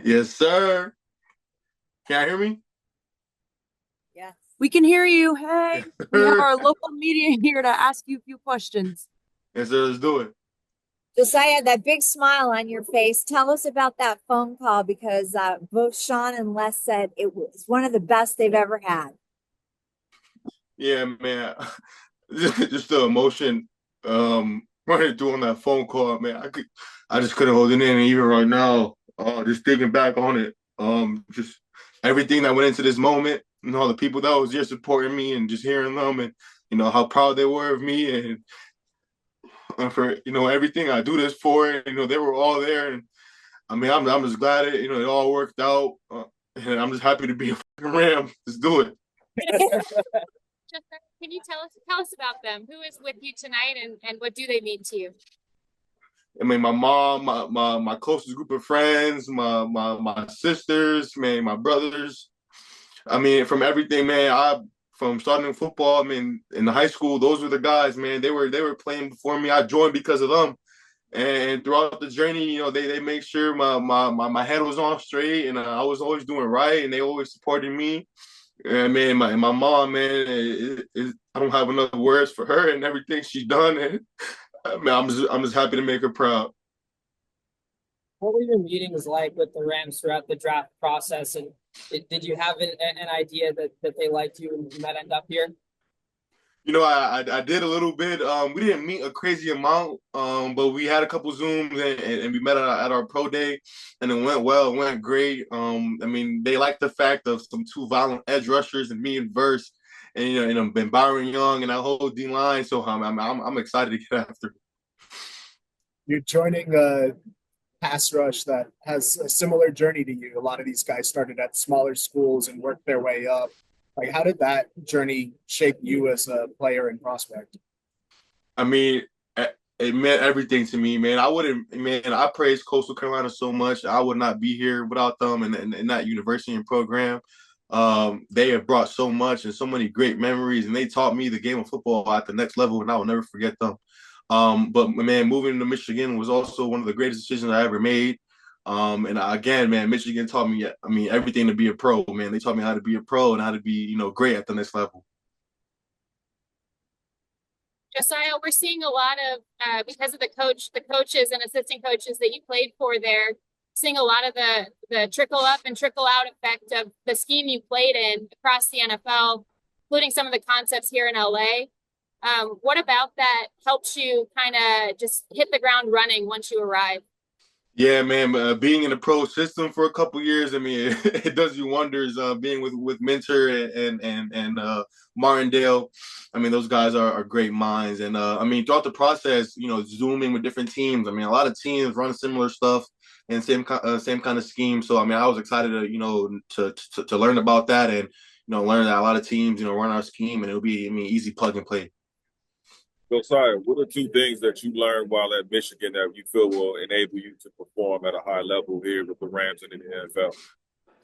Yes, sir. Can you hear me? Yes. We can hear you. Hey, Yes, we have sir. our local media here to ask you a few questions. Yes, sir. Let's do it. Josiah, that big smile on your face. Tell us about that phone call because both Sean and Les said it was one of the best they've ever had. Yeah, man. Just the emotion running through on that phone call, man. I just couldn't hold it in. And even right now, just thinking back on it, just everything that went into this moment, the people that was here supporting me and just hearing them and how proud they were of me and for everything I do this for. They were all there, and I mean, I'm just glad it all worked out, and I'm just happy to be a fucking Ram. Let's do it. Jessica, can you tell us about them? Who is with you tonight, and what do they mean to you? I mean, my mom, my closest group of friends, my sisters, man, my brothers. I mean, from everything, man. From starting football. I mean, in the high school, those were the guys, man. They were playing before me. I joined because of them. And throughout the journey, they make sure my head was on straight, and I was always doing right, and they always supported me. And man, my mom, man, I don't have enough words for her and everything she's done. And man, I'm just happy to make her proud. What were your meetings like with the Rams throughout the draft process? And did you have an idea that they liked you and that end up here? I did a little bit. We didn't meet a crazy amount, but we had a couple Zooms and we met at our pro day, and it went well. It went great. I mean, they liked the fact of some two violent edge rushers and me and Verse, and and Byron Young and that whole D line. So I'm excited to get after. You're joining a pass rush that has a similar journey to you. A lot of these guys started at smaller schools and worked their way up. Like, how did that journey shape you as a player and prospect? I mean, it meant everything to me, man. I wouldn't, man. I praise Coastal Carolina so much. I would not be here without them and that university and program. They have brought so much and so many great memories, and they taught me the game of football at the next level, and I will never forget them. But man, moving to Michigan was also one of the greatest decisions I ever made. And again, man, Michigan taught me, I mean, everything to be a pro, man. They taught me how to be a pro and how to be, great at the next level. Josiah, we're seeing a lot of because of the coaches and assistant coaches that you played for there, seeing a lot of the trickle up and trickle out effect of the scheme you played in across the NFL, including some of the concepts here in LA. What about that helps you kind of just hit the ground running once you arrive? Yeah, man. Being in the pro system for a couple years, I mean, it does you wonders. Being with Mentor and Martindale, I mean, those guys are great minds. And I mean, throughout the process, zooming with different teams. I mean, a lot of teams run similar stuff and same kind of scheme. So I mean, I was excited to to learn about that and learn that a lot of teams run our scheme, and it'll be, I mean, easy plug and play. Josiah, what are two things that you learned while at Michigan that you feel will enable you to perform at a high level here with the Rams and in the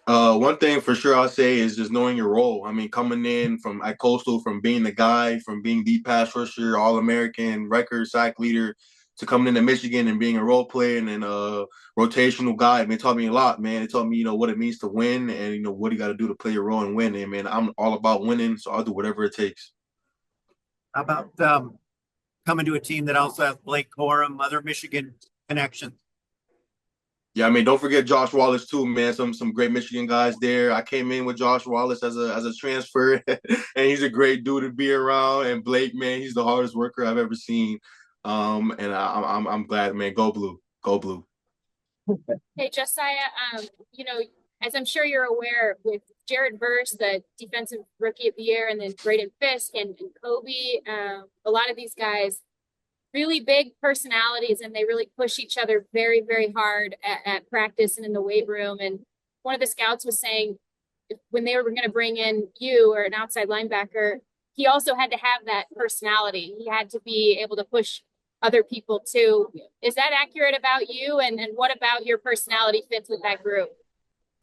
NFL? One thing for sure I'll say is just knowing your role. I mean, coming in from at Coastal, from being the guy, from being the pass rusher, All American, record sack leader, to coming into Michigan and being a role player and a rotational guy. I mean, it taught me a lot, man. It taught me, what it means to win and what you got to do to play your role and win. And man, I'm all about winning, so I'll do whatever it takes. How about coming to a team that also has Blake Corum, other Michigan connections? Yeah, I mean, don't forget Josh Wallace too, man. Some great Michigan guys there. I came in with Josh Wallace as a transfer, and he's a great dude to be around. And Blake, man, he's the hardest worker I've ever seen. And I'm glad, man. Go blue, go blue. Hey, Josiah, as I'm sure you're aware, with Jared Verse, the defensive rookie of the year, and then Braden Fiske and Kobe, a lot of these guys, really big personalities, and they really push each other very, very hard at practice and in the weight room. And one of the scouts was saying when they were going to bring in you or an outside linebacker, he also had to have that personality. He had to be able to push other people too. Is that accurate about you? And what about your personality fits with that group?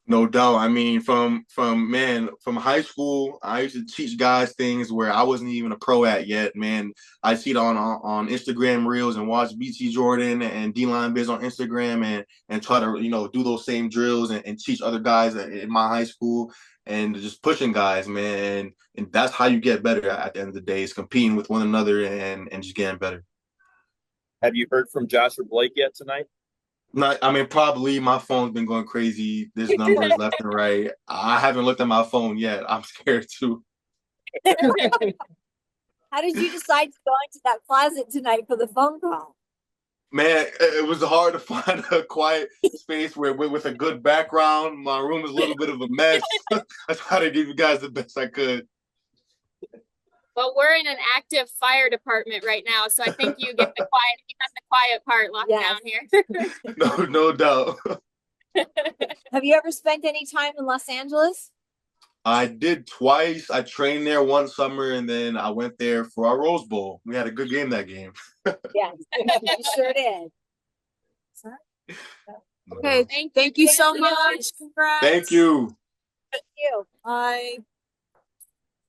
No doubt. I mean, from high school, I used to teach guys things where I wasn't even a pro at yet. Man, I see it on Instagram reels and watch BT Jordan and D-Line Biz on Instagram and try to do those same drills and teach other guys in my high school and just pushing guys, man. And that's how you get better at the end of the day, is competing with one another and just getting better. Have you heard from Josh or Blake yet tonight? Not, I mean, probably my phone's been going crazy. There's numbers left and right. I haven't looked at my phone yet. I'm scared too. How did you decide to go into that closet tonight for the phone call? Man, it was hard to find a quiet space with a good background. My room is a little bit of a mess. I tried to give you guys the best I could. Well, we're in an active fire department right now, so I think you got the quiet part locked down here. No doubt. Have you ever spent any time in Los Angeles? I did twice. I trained there one summer, and then I went there for our Rose Bowl. We had a good game that game. Yes, you sure did. Okay. Thank you so much. Congrats. Thank you. Thank you. Bye.